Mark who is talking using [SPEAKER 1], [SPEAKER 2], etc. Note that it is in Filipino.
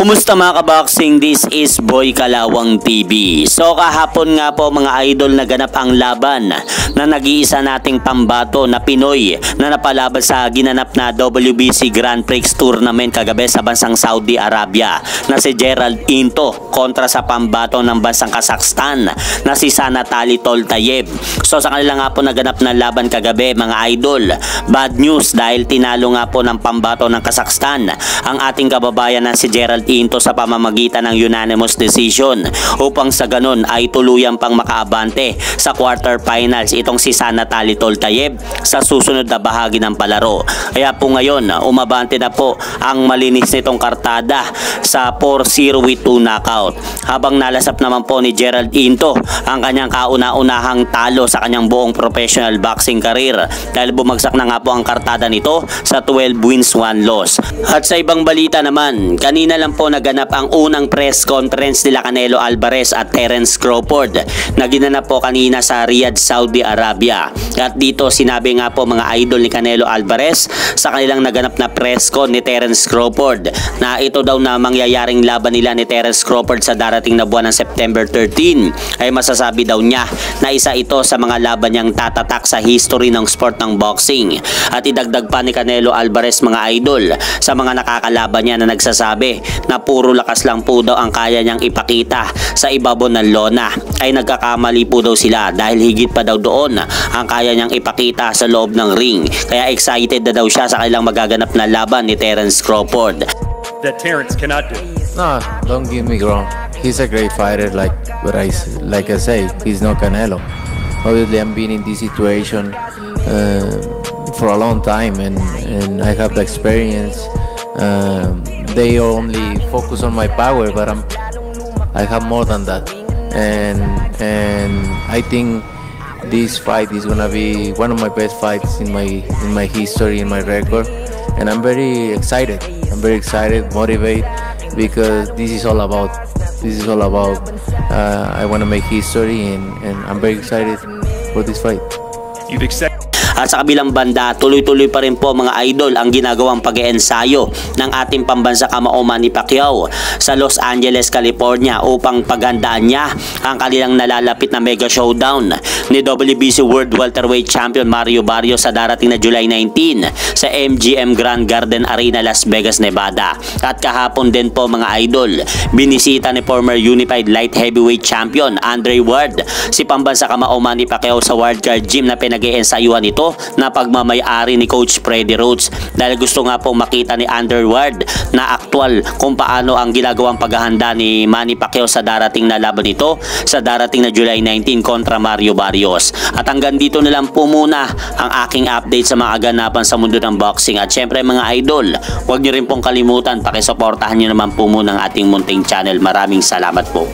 [SPEAKER 1] Kumusta mga kaboxing? This is Boy Kalawang TV. So kahapon nga po mga idol, naganap ang laban na nag-iisa nating pambato na Pinoy na napalaban sa ginanap na WBC Grand Prix Tournament kagabi sa bansang Saudi Arabia na si Gerald Into kontra sa pambato ng bansang Kazakhstan na si Sanatali Toltayev. So sa kanila nga po naganap na laban kagabi mga idol, bad news dahil tinalo nga po ng pambato ng Kazakhstan ang ating kababayan na si Gerald Into sa pamamagitan ng unanimous decision upang sa ganun ay tuluyan pang makaabante sa quarterfinals itong si Sanatali Toltayev sa susunod na bahagi ng palaro. Kaya po ngayon umabante na po ang malinis nitong kartada sa 4-0 with 2 knockout, habang nalasap naman po ni Gerald Into ang kanyang kauna-unahang talo sa kanyang buong professional boxing career dahil bumagsak na nga po ang kartada nito sa 12 wins 1 loss. At sa ibang balita naman, kanina lang po naganap ang unang press conference nila Canelo Alvarez at Terence Crawford na ginanap po kanina sa Riyadh, Saudi Arabia. At dito sinabi nga po mga idol ni Canelo Alvarez sa kanilang naganap na press con ni Terence Crawford na ito daw na mangyayaring laban nila ni Terence Crawford sa darating na buwan ng September 13 ay masasabi daw niya na isa ito sa mga laban niyang tatatak sa history ng sport ng boxing. At idagdag pa ni Canelo Alvarez mga idol sa mga nakakalaban niya na nagsasabi na puro lakas lang po daw ang kaya niyang ipakita sa ibabaw ng lona, ay nagkakamali po daw sila dahil higit pa daw doon ang kaya niyang ipakita sa loob ng ring. Kaya excited na daw siya sa kailang magaganap na laban ni Terence Crawford.
[SPEAKER 2] That Terence cannot do.
[SPEAKER 3] No, don't get me wrong. He's a great fighter, like I say, he's no Canelo. Obviously, I'm been in this situation for a long time, and I have the experience. They only focus on my power, but I have more than that, and I think this fight is gonna be one of my best fights in my history, in my record, and I'm very excited. I'm very excited, motivated, because this is all about. I want to make history, and I'm very excited for this fight.
[SPEAKER 2] You've accepted.
[SPEAKER 1] At sa kabilang banda, tuloy-tuloy pa rin po mga idol ang ginagawang pag-eensayo ng ating pambansa kamao Manny Pacquiao sa Los Angeles, California upang paghandaan niya ang kanilang nalalapit na mega showdown ni WBC World Welterweight Champion Mario Barrios sa darating na July 19 sa MGM Grand Garden Arena, Las Vegas, Nevada. At kahapon din po mga idol, binisita ni former Unified Light Heavyweight Champion Andre Ward si pambansa kamao Manny Pacquiao sa wildcard gym na pinag-eensayuhan nito na pagmamay-ari ni Coach Freddie Rhodes, dahil gusto nga pong makita ni Andre Ward na aktual kung paano ang ginagawang paghahanda ni Manny Pacquiao sa darating na laban nito sa darating na July 19 kontra Mario Barrios. At hanggang dito na lang po muna ang aking update sa mga aganapan sa mundo ng boxing. At syempre mga idol, huwag nyo rin pong kalimutan, pakisuportahan nyo naman po muna ang ating munting channel. Maraming salamat po.